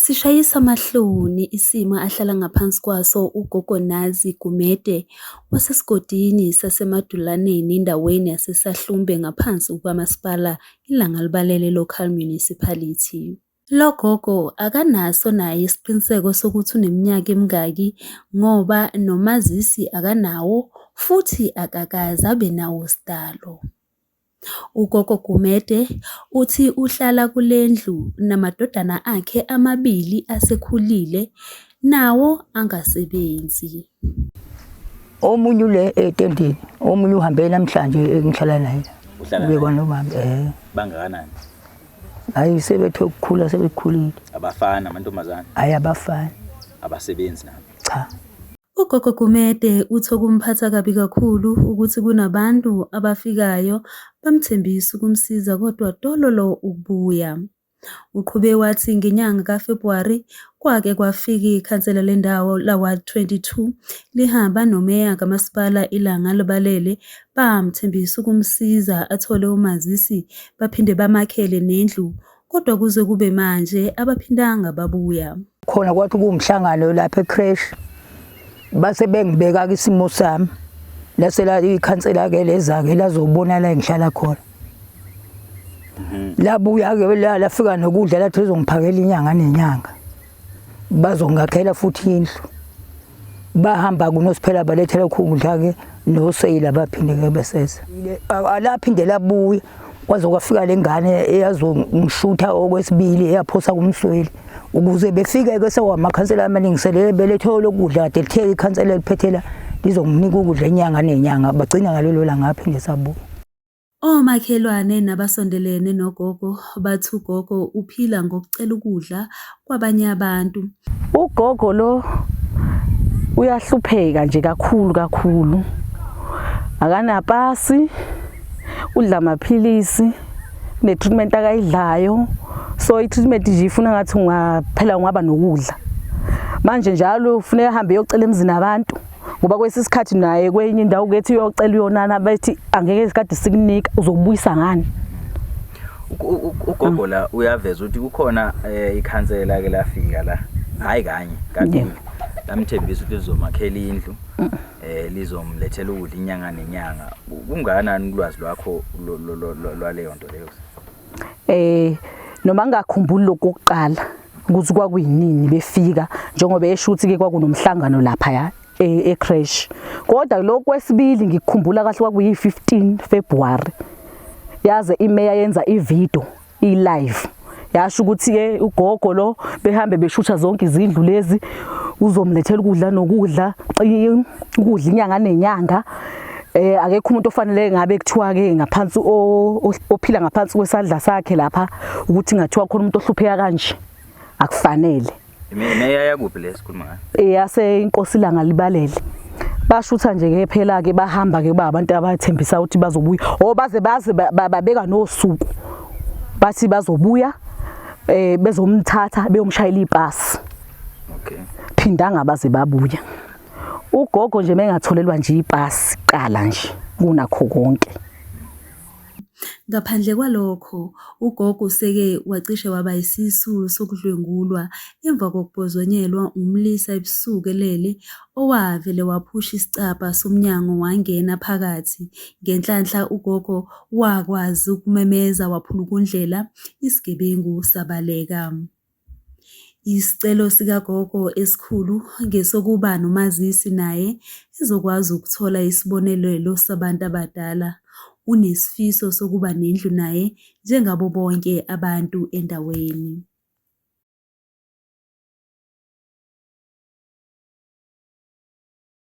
Sishayisa amahloni isimo ahlala ngaphansi kwaso ugogo Nazi Gumede wasesigodini saseMadulaneni endaweni yaseSahlumbe ngaphansi kukaMasipala Ilanga Libalele Local Municipality. Lo gogo akanaso naye isiqiniseko sokuthi uneminyaka emingaki ngoba nomazisi akanawo futhi akakaze abe nawo sidalo. Ugogo Gumede uthi uhlala kule ndlu namadodana akhe amabili asekhulile nawo angasebenzi. Omunye ule etendeni, omunye uhambe namhlanje engihlala naye. Ubekwa nomama Bangakanani? Hayi sebethe ukukhula sebekhulile. Abafana amantombazana? Hayi abafana. Abasebenzi nabo? Cha. Ugogo Gumede uthi okumphatha kabi kakhulu ukuthi kunabantu abafikayo bamthembisa ukumsiza kodwa dololo ukubuya. Uqhube wathi ngenyanga kaFebruwari kwake kwafika ikhansela lendawo laWard 22 lihamba nomeya kaMasipala Ilanga Libalele bamthembisa ukumsiza athole umazisi baphinde bamakhele nendlu kodwa kuze kube manje abaphindanga babuya. Khona kwathi kumhlangano lapha ecrash base bengibeka isimo sami lasela ikhansela ke lezake lazobona la engihlala khona. Labuya ke lafika nokudla lathi uzongiphakela inyanga nenyanga. Bazongakhela futhi indlu. Bahamba kuNosiphela balethela ukudla ke noSeyila baphinde ke beseza. Alaphinde labuya kwaze kwafika lengane eyazongishutha okwesibili eyaphosa kumsweli. Ukuze befike ke sewamakhansela amaningiselele belethola lokudla kade lithe ikhansela liphethela lizonginika ukudla inyanga nenyanga bagcina ngalelo langa aphinde sabuya. Omakhelwane nabasondelene nogogo bathi ugogo uphila ngokucela ukudla kwabanye abantu. Ugogo lo uyahlupheka nje kakhulu. Akanapasi, udla amaphilisi, ne-treatment akayidlayo. So i-treatment nje ifuna ngathi ungaphela ungaba nokudla. Manje njalo ufuneka ahambe yocela emzini abantu ngoba kwesisikhathi naye kwenye indawo kethi uyocela uyonana bethi angeke isikade sikunika uzobuyisa ngani. Ugogo la uyaveza ukuthi kukhona ikhansela ke lafika la. Hayi kanye kanti lamthembisa ukuthi lizomakhela indlu lizomlethela ukudla inyanga nenyanga. Kungakanani ulwazi lwakho lwaleyo nto leyo? Noma ngakhumbuli lokuqala ukuthi kwakuyinini befika njengoba eshuthi ke kwakunomhlangano lapha ya ecrash. Kodwa lokho kwesibili ngikukhumbula kahle kwakuyi-15 February. Yaze imeya yenza ivideo i-live. Yasho ukuthi ke ugogo lo behambe beshutha zonke izindlu lezi uzomlethela ukudla nokudla ukudla inyanga nenyanga. Akekho umuntu ofanele ngabe kuthiwa ke ngaphansi ophila ngaphansi kwesandla sakhe lapha ukuthi ngathiwa khona umuntu ohlupheka kanje akufanele. Meya yakuphi lesikhuluma ngayo? Yase Inkosi Ilanga Libalele. Bashutha nje ke phela ke bahamba ke abantu abathembisa ukuthi bazobuya baze babeka nosuku bathi bazobuya bezomthatha beyomshayela ipasi. Okay. Phindanga baze babuya. Ugogo nje mengatholelwa nje ipasi qala nje kunakho konke. Ngaphandle kwalokho ugogo seke wacishe waba isisulu sokudlwengulwa emva kokubhozonyelwa umlisa ebusuku elele owavele waphusha isicabha somnyango wangena phakathi. Ngenhlanhla ugogo wakwazi ukumemeza waphulukundlela isigebengu sabaleka. Isicelo sikagogo esikhulu ngesokuba nomazisi naye ezokwazi ukuthola isibonelelo sabantu abadala. Unesifiso sokuba nendlu naye njengabo bonke abantu endaweni.